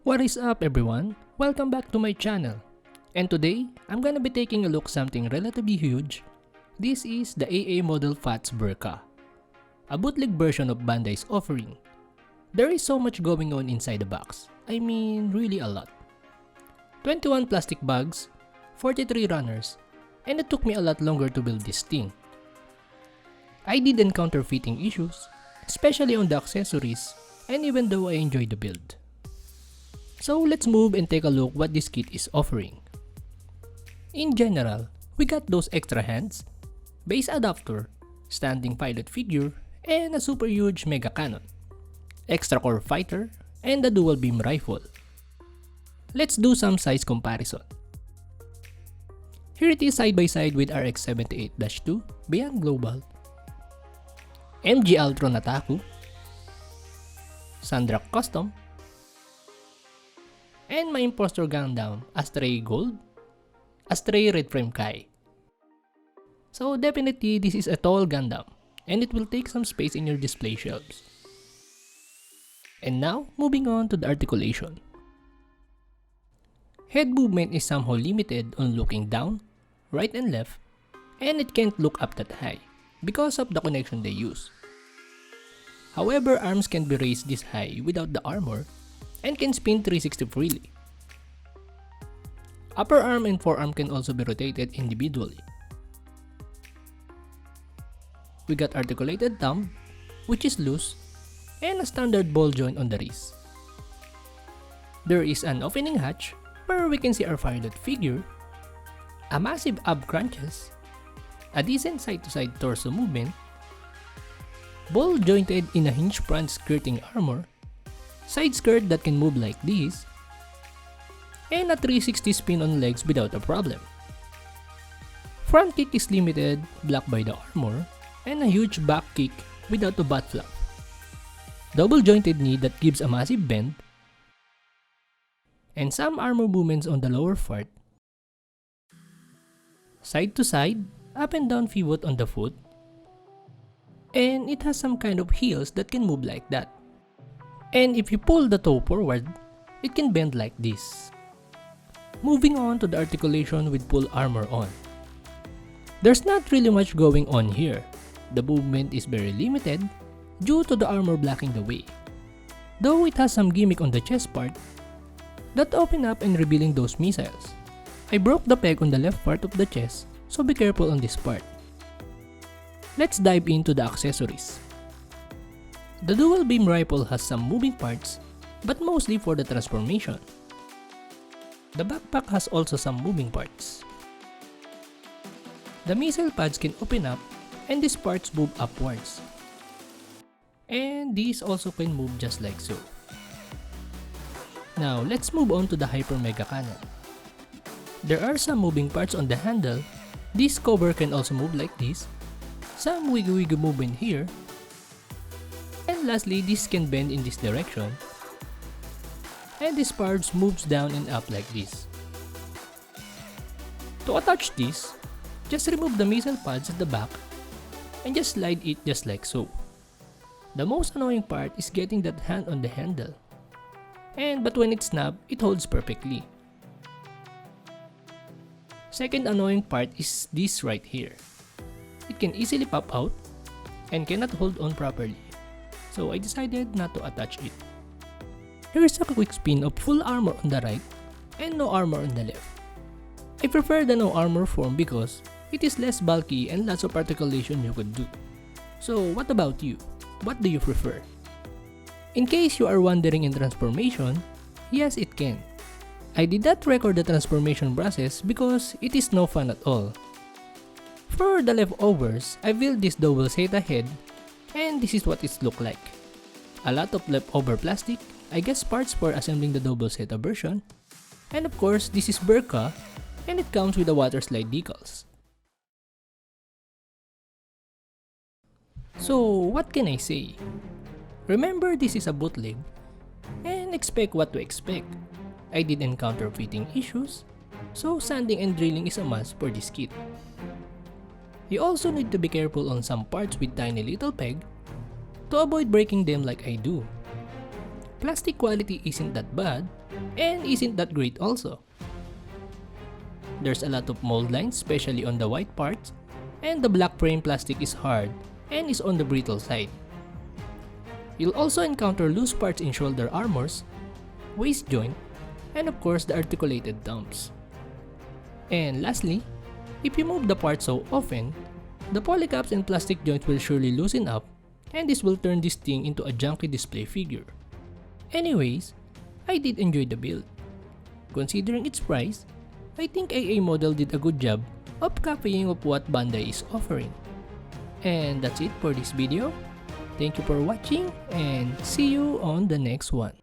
What is up everyone? Welcome back to my channel. And today, I'm gonna be taking a look something relatively huge. This is the AA model FAZZ burqa, a bootleg version of Bandai's offering. There is so much going on inside the box. I mean, really a lot. 21 plastic bags, 43 runners, and it took me a lot longer to build this thing. I did encounter fitting issues, especially on the accessories, and even though I enjoyed the build. So let's move and take a look what this kit is offering. In general, we got those extra hands, base adapter, standing pilot figure, and a super huge mega cannon, extra core fighter, and a dual beam rifle. Let's do some size comparison. Here it is side by side with RX-78-2 Beyond Global, MG Ultron Ataku, Sandrak Custom, and my impostor Gundam Astray Gold, Astray Red Frame Kai. So definitely this is a tall Gundam, and it will take some space in your display shelves. And now, moving on to the articulation. Head movement is somehow limited on looking down, right and left, and it can't look up that high because of the connection they use. However, arms can be raised this high without the armor and can spin 360 freely. Upper arm and forearm can also be rotated individually. We got articulated thumb, which is loose, and a standard ball joint on the wrist. There is an opening hatch where we can see our pilot figure, a massive ab crunches, a decent side-to-side torso movement, ball jointed in a hinge front skirting armor, side skirt that can move like this, and a 360 spin on legs without a problem. Front kick is limited, blocked by the armor, and a huge back kick without a butt flap. Double jointed knee that gives a massive bend, and some armor movements on the lower part. Side to side, up and down pivot on the foot, and it has some kind of heels that can move like that. And if you pull the toe forward, it can bend like this. Moving on to the articulation with full armor on. There's not really much going on here. The movement is very limited due to the armor blocking the way. Though it has some gimmick on the chest part that open up and revealing those missiles. I broke the peg on the left part of the chest, so be careful on this part. Let's dive into the accessories. The dual beam rifle has some moving parts, but mostly for the transformation. The backpack has also some moving parts. The missile pads can open up and these parts move upwards. And these also can move just like so. Now let's move on to the Hyper Mega Cannon. There are some moving parts on the handle. This cover can also move like this. Some wiggy movement here. And lastly, this can bend in this direction. And this part moves down and up like this. To attach this, just remove the missile pads at the back and just slide it just like so. The most annoying part is getting that hand on the handle. But when it snaps, it holds perfectly. Second annoying part is this right here. It can easily pop out and cannot hold on properly. So I decided not to attach it. Here's a quick spin of full armor on the right and no armor on the left. I prefer the no armor form because it is less bulky and lots of articulation you could do. So what about you? What do you prefer? In case you are wondering in transformation, yes it can. I did not record the transformation process because it is no fun at all. For the leftovers, I built this double Zeta head and this is what it looks like. A lot of leftover plastic, I guess parts for assembling the double Zeta version. And of course, this is burqa and it comes with the water slide decals. So what can I say? Remember, this is a bootleg and expect what to expect. I did encounter fitting issues, so sanding and drilling is a must for this kit. You also need to be careful on some parts with tiny little peg to avoid breaking them like I do. plastic quality isn't that bad and isn't that great also. There's a lot of mold lines, especially on the white parts, and the black frame plastic is hard and is on the brittle side. You'll also encounter loose parts in shoulder armors, waist joint, and of course the articulated dumps. And lastly, if you move the part so often, the polycaps and plastic joints will surely loosen up, and this will turn this thing into a junky display figure. Anyways, I did enjoy the build. Considering its price, I think AA model did a good job of copying of what Bandai is offering. And that's it for this video. Thank you for watching and see you on the next one.